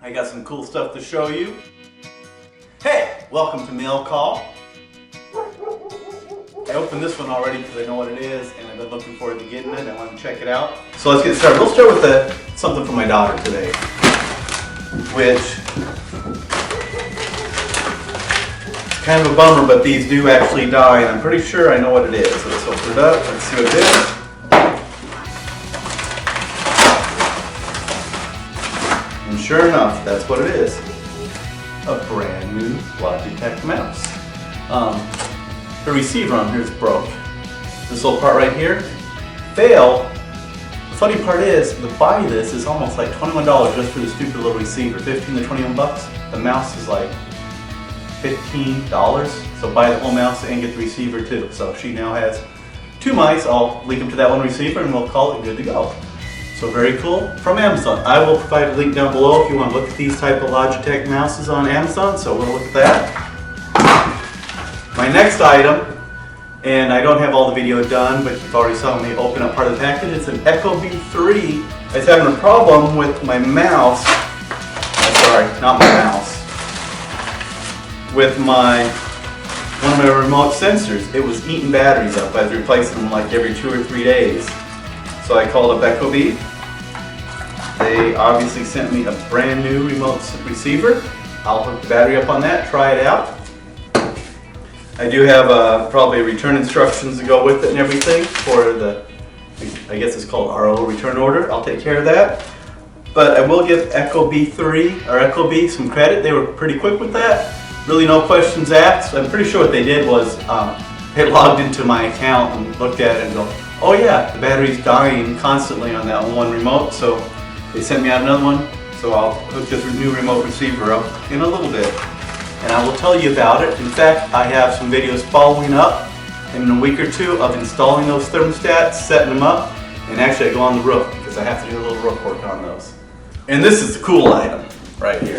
I got some cool stuff to show you. Hey, welcome to Mail Call. I opened this one already because I know what it is and I've been looking forward to getting it. I want to check it out. So let's get started. We'll start with something for my daughter today, which is kind of a bummer, but these do actually die and I'm pretty sure I know what it is. So let's open it up. Let's see what it is. And sure enough, that's what it is. A brand new Logitech mouse. The receiver on here is broke. This little part right here failed. The funny part is, to buy this is almost like $21 just for the stupid little receiver. 15 to 21 bucks. The mouse is like $15. So buy the whole mouse and get the receiver too. So she now has two mice. I'll link them to that one receiver and we'll call it good to go. So very cool, from Amazon. I will provide a link down below if you want to look at these type of Logitech mouses on Amazon, so we'll look at that. My next item, and I don't have all the video done, but you've already saw me open up part of the package. It's an Ecobee 3. I was having a problem with my mouse. Sorry, not my mouse. With one of my remote sensors. It was eating batteries up. I was replacing them like every 2 or 3 days. So I called up Ecobee. They obviously sent me a brand new remote receiver. I'll hook the battery up on that, try it out. I do have probably return instructions to go with it and everything for the, I guess it's called RO return order. I'll take care of that. But I will give Ecobee some credit. They were pretty quick with that. Really no questions asked. I'm pretty sure what they did was they logged into my account and looked at it and go, oh yeah, the battery's dying constantly on that one remote, so they sent me out another one. So I'll hook this new remote receiver up in a little bit. And I will tell you about it. In fact, I have some videos following up in a week or two of installing those thermostats, setting them up, and actually I go on the roof because I have to do a little roof work on those. And this is the cool item right here.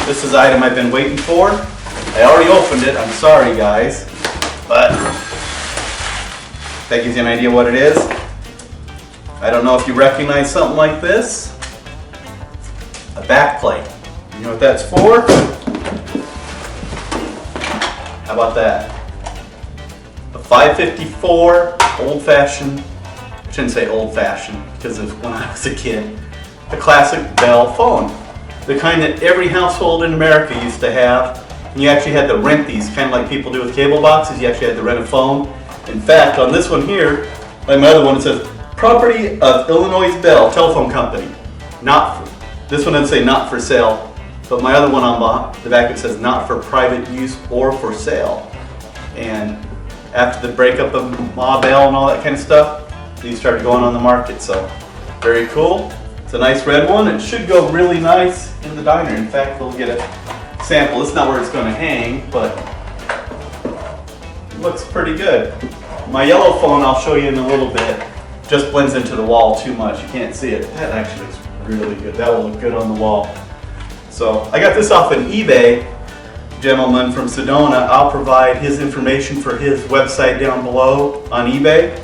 This is the item I've been waiting for. I already opened it, I'm sorry guys, but that gives you an idea what it is. I don't know if you recognize something like this. A back plate. You know what that's for? How about that? A 554 old-fashioned, I shouldn't say old-fashioned because of when I was a kid, a classic Bell phone. The kind that every household in America used to have. And you actually had to rent these, kind of like people do with cable boxes. You actually had to rent a phone. In fact, on this one here, like my other one, it says, property of Illinois Bell Telephone Company. This one doesn't say not for sale, but my other one on the back it says not for private use or for sale. And after the breakup of Ma Bell and all that kind of stuff, these started going on the market, so very cool. It's a nice red one. It should go really nice in the diner. In fact, we'll get a sample. It's not where it's going to hang, but it looks pretty good. My yellow phone, I'll show you in a little bit, just blends into the wall too much. You can't see it. That actually looks really good. That will look good on the wall. So I got this off an eBay. Gentleman from Sedona. I'll provide his information for his website down below on eBay.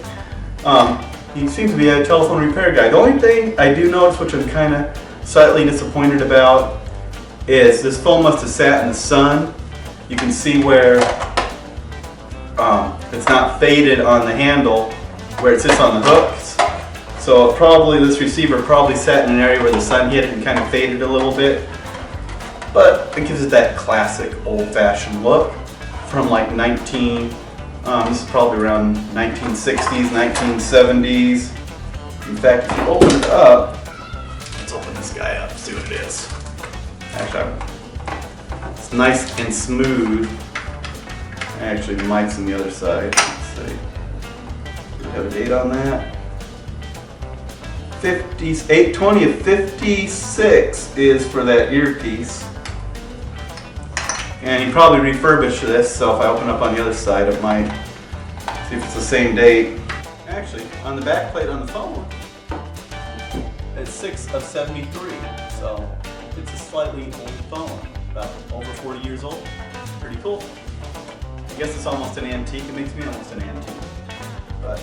He seems to be a telephone repair guy. The only thing I do notice, which I'm kind of slightly disappointed about, is this phone must have sat in the sun. You can see where it's not faded on the handle where it sits on the hooks. So this receiver probably sat in an area where the sun hit it and kind of faded a little bit. But it gives it that classic old-fashioned look from like this is probably around 1960s, 1970s. In fact, if you open it up, let's open this guy up, see what it is. Actually, it's nice and smooth. Actually, the mic's on the other side. Let's see. Do we have a date on that? 8/20 of 56 is for that earpiece. And he probably refurbished this, so if I open up on the other side, it might see if it's the same date. Actually, on the back plate on the phone, it's 6 of 73, so it's a slightly old phone, about over 40 years old. Pretty cool. I guess it's almost an antique. It makes me almost an antique. But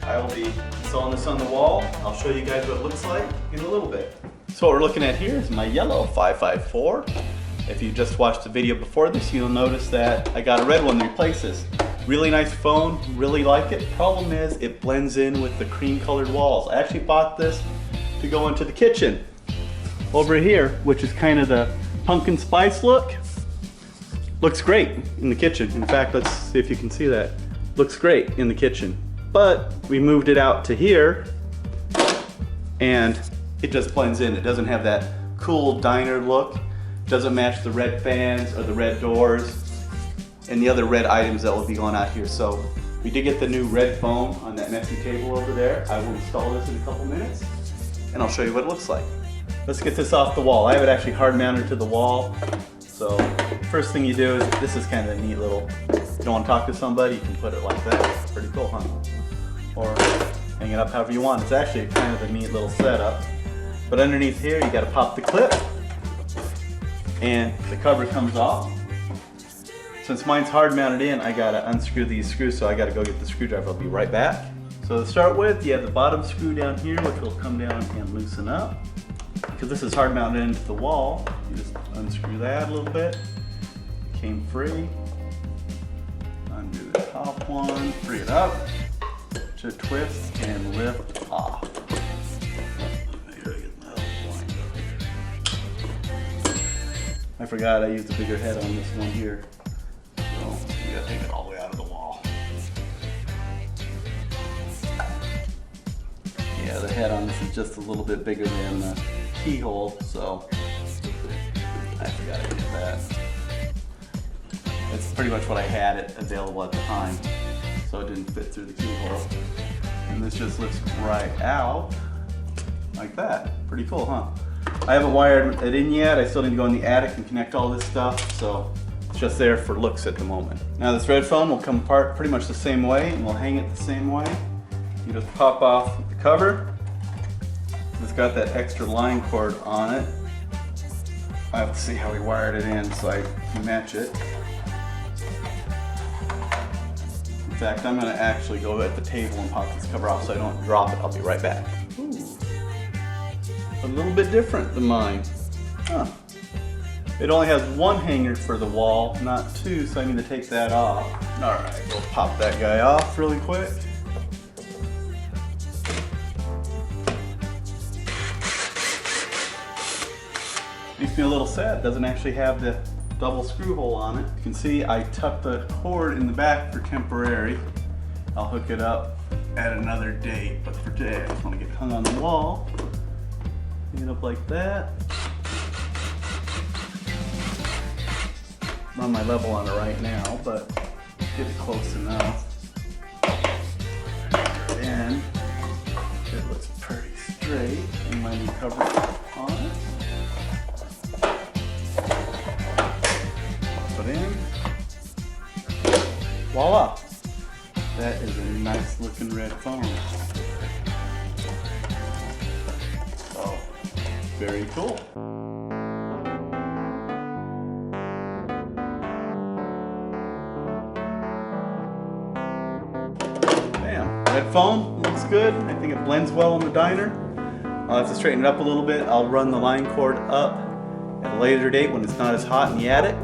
I will be installing this on the wall. I'll show you guys what it looks like in a little bit. So what we're looking at here is my yellow 554. If you just watched the video before this, you'll notice that I got a red one to replace this. Really nice phone, really like it. Problem is, it blends in with the cream colored walls. I actually bought this to go into the kitchen. Over here, which is kind of the pumpkin spice look, looks great in the kitchen. In fact, let's see if you can see that. Looks great in the kitchen. But we moved it out to here and it just blends in. It doesn't have that cool diner look. Doesn't match the red fans or the red doors and the other red items that will be going out here. So we did get the new red foam on that messy table over there. I will install this in a couple minutes and I'll show you what it looks like. Let's get this off the wall. I have it actually hard mounted to the wall. So first thing you do is, this is kind of a neat little, if you don't want to talk to somebody, you can put it like that. It's pretty cool, huh? Or hang it up however you want. It's actually kind of a neat little setup. But underneath here, you gotta pop the clip and the cover comes off. Since mine's hard mounted in, I gotta unscrew these screws, so I gotta go get the screwdriver. I'll be right back. So to start with, you have the bottom screw down here, which will come down and loosen up. Because this is hard mounted into the wall, you just unscrew that a little bit. It came free. Undo the top one, free it up to twist and lift off. I forgot I used a bigger head on this one here. So you gotta take it all the way out of the wall. Yeah, the head on this is just a little bit bigger than the keyhole, so I forgot I did that. That's pretty much what I had it available at the time, so it didn't fit through the keyhole. And this just lifts right out like that. Pretty cool, huh? I haven't wired it in yet. I still need to go in the attic and connect all this stuff, so it's just there for looks at the moment. Now this red foam will come apart pretty much the same way, and we'll hang it the same way. You just pop off the cover. It's got that extra line cord on it. I have to see how we wired it in so I can match it. In fact, I'm gonna actually go at the table and pop this cover off so I don't drop it. I'll be right back. Ooh. A little bit different than mine. Huh. It only has one hanger for the wall, not two, so I need to take that off. All right, we'll pop that guy off really quick. Makes me a little sad, it doesn't actually have the double screw hole on it. You can see I tucked the cord in the back for temporary. I'll hook it up at another date, but for today I just want to get it hung on the wall. Hang it up like that. I'm on my level on it right now, but get it close enough. And it looks pretty straight. And my new cover on it. Put in. Voila! That is a nice looking red phone. So, very cool. Bam. Red phone looks good. I think it blends well in the diner. I'll have to straighten it up a little bit. I'll run the line cord up at a later date when it's not as hot in the attic.